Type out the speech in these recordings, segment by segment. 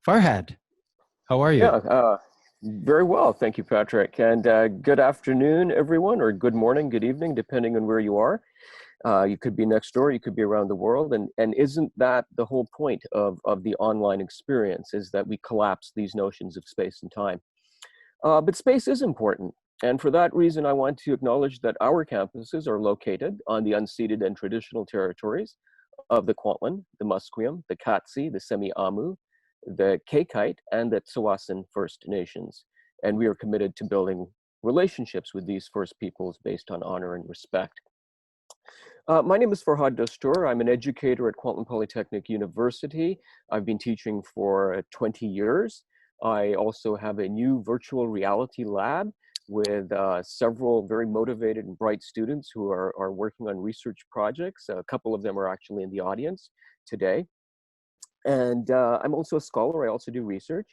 Farhad, how are Yeah, you? very well. Thank you, Patrick. And good afternoon, everyone, or good morning, good evening, depending on where you are. You could be next door, you could be around the world. And isn't that the whole point of the online experience, is that we collapse these notions of space and time? But space is important. And for that reason, I want to acknowledge that our campuses are located on the unceded and traditional territories of the Kwantlen, the Musqueam, the Katsi, the Semi-Amu, the Kaikite, and the Tsawasan First Nations. And we are committed to building relationships with these First Peoples based on honor and respect. My name is Farhad Dastur. I'm an educator at Kwantlen Polytechnic University. I've been teaching for 20 years. I also have a new virtual reality lab with several very motivated and bright students who are working on research projects. A couple of them are actually in the audience today. And I'm also a scholar. I also do research.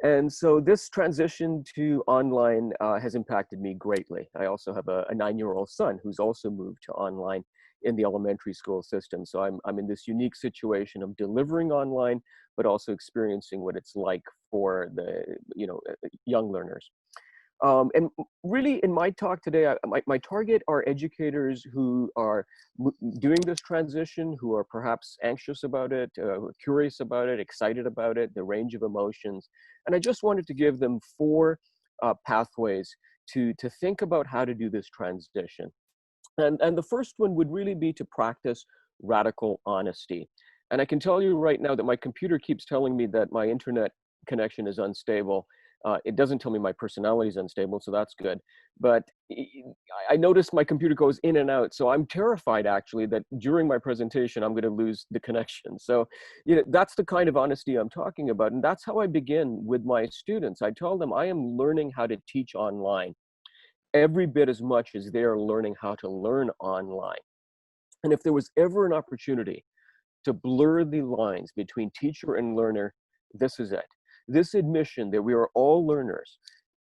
And so this transition to online has impacted me greatly. I also have a 9-year-old son who's also moved to online in the elementary school system. So I'm in this unique situation of delivering online, but also experiencing what it's like for the young learners. And really, in my talk today, my target are educators who are doing this transition, who are perhaps anxious about it, curious about it, excited about it, the range of emotions. And I just wanted to give them four pathways to think about how to do this transition. And the first one would really be to practice radical honesty. And I can tell you right now that my computer keeps telling me that my internet connection is unstable. It doesn't tell me my personality is unstable, so that's good. But I noticed my computer goes in and out, so I'm terrified actually that during my presentation I'm going to lose the connection. So, that's the kind of honesty I'm talking about, and that's how I begin with my students. I tell them I am learning how to teach online every bit as much as they're learning how to learn online. And if there was ever an opportunity to blur the lines between teacher and learner, this is it. This admission that we are all learners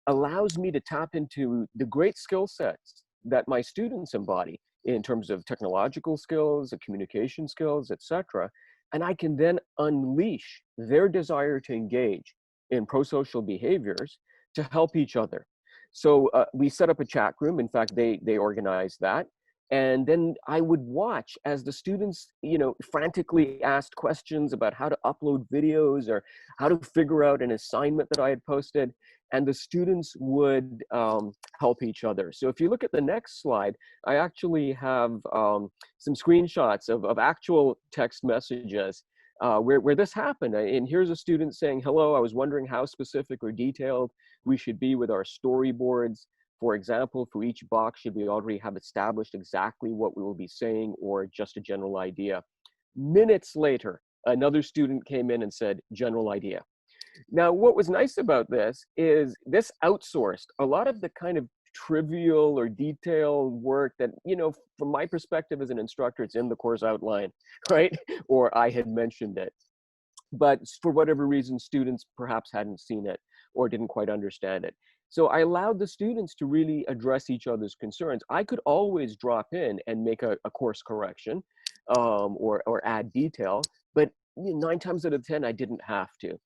allows me to tap into the great skill sets that my students embody in terms of technological skills, communication skills, etc. And I can then unleash their desire to engage in pro-social behaviors to help each other. So we set up a chat room. In fact, they organized that. And then I would watch as the students, frantically asked questions about how to upload videos or how to figure out an assignment that I had posted, and the students would help each other. So if you look at the next slide, I actually have some screenshots of actual text messages where this happened. And here's a student saying, "Hello, I was wondering how specific or detailed we should be with our storyboards. For example, for each box, should we already have established exactly what we will be saying or just a general idea?" Minutes later, another student came in and said, "General idea." Now, what was nice about this is this outsourced a lot of the kind of trivial or detailed work that, from my perspective as an instructor, it's in the course outline, right? Or I had mentioned it. But for whatever reason, students perhaps hadn't seen it or didn't quite understand it. So I allowed the students to really address each other's concerns. I could always drop in and make a course correction or add detail, but 9 times out of 10, I didn't have to.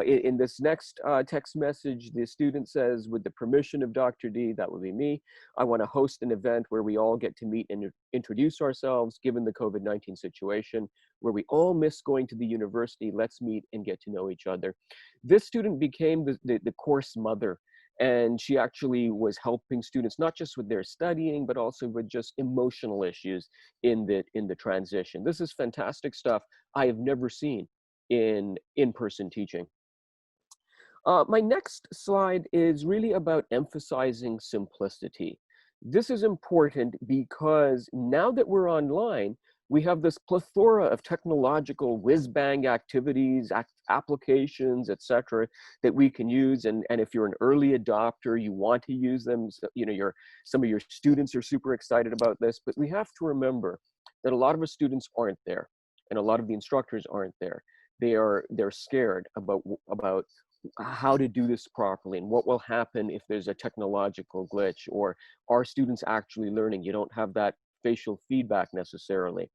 In this next text message, the student says, "With the permission of Dr. D," that would be me, "I want to host an event where we all get to meet and introduce ourselves, given the COVID-19 situation, where we all miss going to the university. Let's meet and get to know each other." This student became the course mother. And she actually was helping students, not just with their studying, but also with just emotional issues in the transition. This is fantastic stuff I have never seen in in-person teaching. My next slide is really about emphasizing simplicity. This is important because now that we're online, we have this plethora of technological whiz-bang activities, applications, etc., that we can use. And if you're an early adopter, you want to use them. So, some of your students are super excited about this, but we have to remember that a lot of our students aren't there, and a lot of the instructors aren't there. They're scared about how to do this properly and what will happen if there's a technological glitch, or are students actually learning? You don't have that facial feedback necessarily.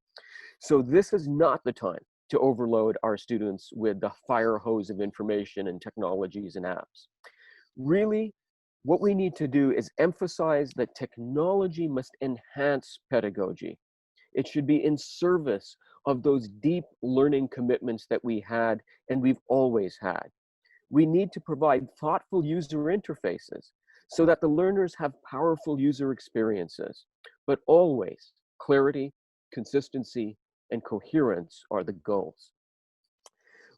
So this is not the time to overload our students with the fire hose of information and technologies and apps. Really, what we need to do is emphasize that technology must enhance pedagogy. It should be in service of those deep learning commitments that we had and we've always had. We need to provide thoughtful user interfaces so that the learners have powerful user experiences. But always, clarity, consistency, and coherence are the goals.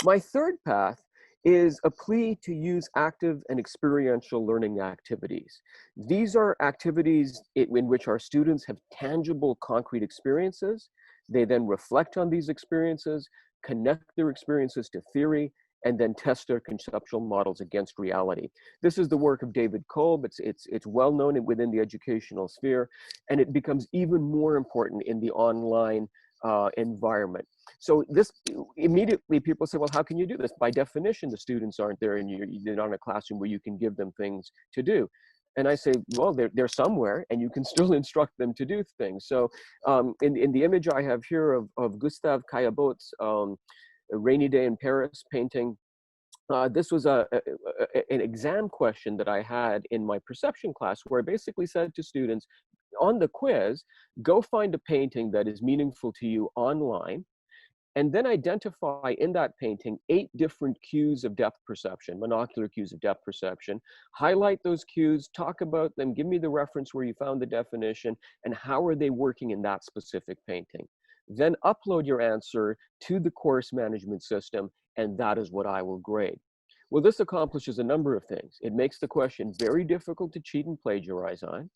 My third path is a plea to use active and experiential learning activities. These are activities in which our students have tangible, concrete experiences. They then reflect on these experiences, connect their experiences to theory, and then test their conceptual models against reality. This is the work of David Kolb. It's well known within the educational sphere, and it becomes even more important in the online environment. So this immediately people say, well, how can you do this? By definition, the students aren't there and you're not in a classroom where you can give them things to do. And I say, well, they're somewhere and you can still instruct them to do things. So in the image I have here of Gustave Caillebott's A Rainy Day in Paris painting, this was an exam question that I had in my perception class where I basically said to students, on the quiz, go find a painting that is meaningful to you online, and then identify in that painting 8 different cues of depth perception, monocular cues of depth perception. Highlight those cues, talk about them, give me the reference where you found the definition, and how are they working in that specific painting. Then upload your answer to the course management system, and that is what I will grade. Well, this accomplishes a number of things. It makes the question very difficult to cheat and plagiarize on.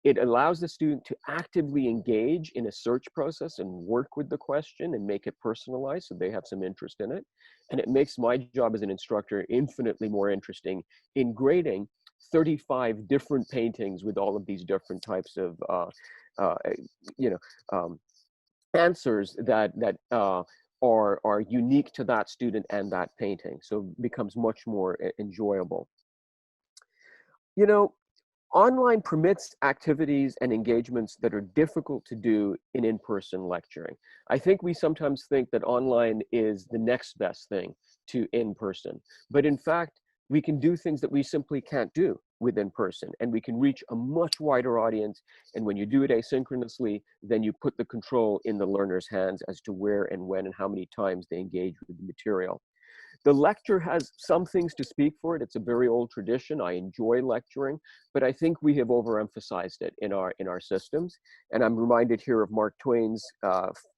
It allows the student to actively engage in a search process and work with the question and make it personalized so they have some interest in it. And it makes my job as an instructor infinitely more interesting in grading 35 different paintings with all of these different types of answers that are unique to that student and that painting. So it becomes much more enjoyable. You know, online permits activities and engagements that are difficult to do in in-person lecturing. I think we sometimes think that online is the next best thing to in-person, but in fact, we can do things that we simply can't do with in-person, and we can reach a much wider audience. And when you do it asynchronously, then you put the control in the learner's hands as to where and when and how many times they engage with the material. The lecture has some things to speak for it. It's a very old tradition. I enjoy lecturing, but I think we have overemphasized it in our systems. And I'm reminded here of Mark Twain's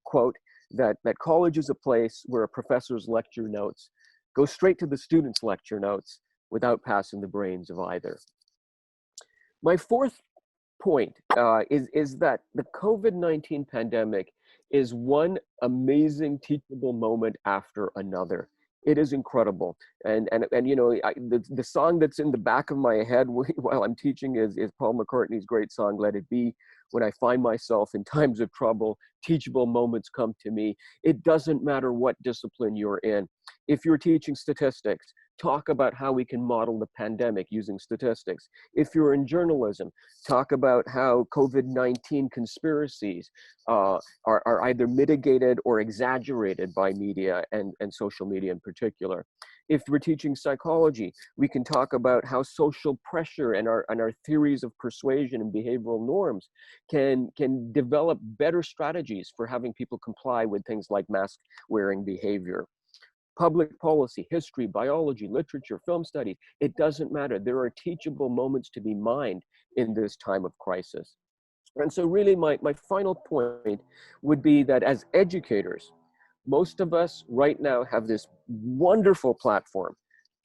quote that college is a place where a professor's lecture notes go straight to the student's lecture notes without passing the brains of either. My fourth point is that the COVID-19 pandemic is one amazing teachable moment after another. It is incredible. And you know, the song that's in the back of my head while I'm teaching is Paul McCartney's great song, Let It Be. When I find myself in times of trouble, teachable moments come to me. It doesn't matter what discipline you're in. If you're teaching statistics, talk about how we can model the pandemic using statistics. If you're in journalism, talk about how COVID-19 conspiracies are either mitigated or exaggerated by media and social media in particular. If we're teaching psychology, we can talk about how social pressure and our theories of persuasion and behavioral norms can develop better strategies for having people comply with things like mask wearing behavior. Public policy, history, biology, literature, film studies, it doesn't matter. There are teachable moments to be mined in this time of crisis. And so really my final point would be that as educators, most of us right now have this wonderful platform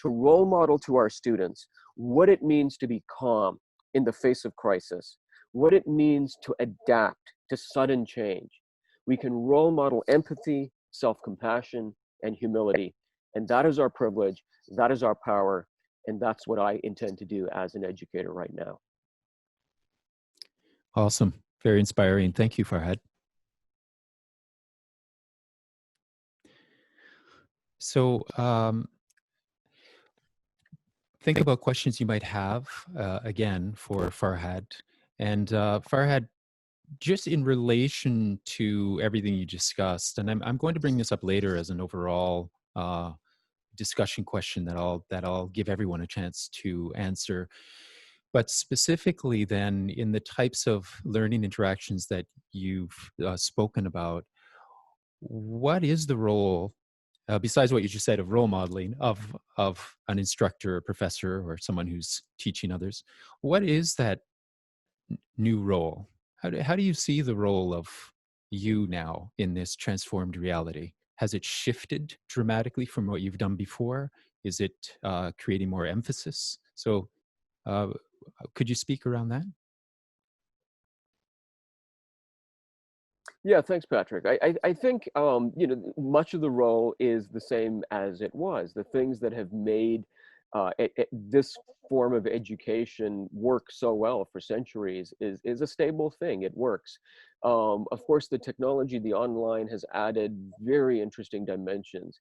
to role model to our students what it means to be calm in the face of crisis, what it means to adapt to sudden change. We can role model empathy, self-compassion, and humility. And that is our privilege, that is our power, and that's what I intend to do as an educator right now. Awesome. Very inspiring. Thank you, Farhad. So think about questions you might have, again, for Farhad. And Farhad, just in relation to everything you discussed, and I'm going to bring this up later as an overall discussion question that I'll give everyone a chance to answer. But specifically, then, in the types of learning interactions that you've spoken about, what is the role, besides what you just said of role modeling, of an instructor, a professor, or someone who's teaching others? What is that new role? How do you see the role of you now in this transformed reality? Has it shifted dramatically from what you've done before? Is it creating more emphasis? So, uh, could you speak around that? Yeah, thanks, Patrick. I think much of the role is the same as it was. The things that have made this form of education work so well for centuries is a stable thing. It works. Of course, the technology, the online, has added very interesting dimensions.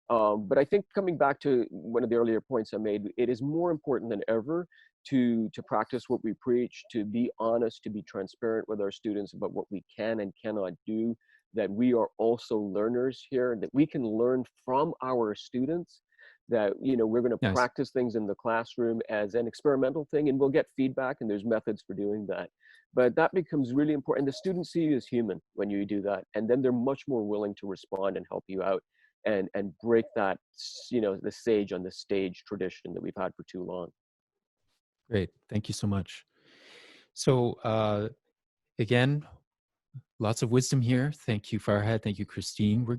But I think coming back to one of the earlier points I made, it is more important than ever to practice what we preach, to be honest, to be transparent with our students about what we can and cannot do, that we are also learners here, that we can learn from our students, that we're going to Yes. practice things in the classroom as an experimental thing, and we'll get feedback, and there's methods for doing that. But that becomes really important. The students see you as human when you do that, and then they're much more willing to respond and help you out and break that the sage on the stage tradition that we've had for too long. Great. Thank you so much. So, again, lots of wisdom here. Thank you, Farhad. Thank you, Christine. We're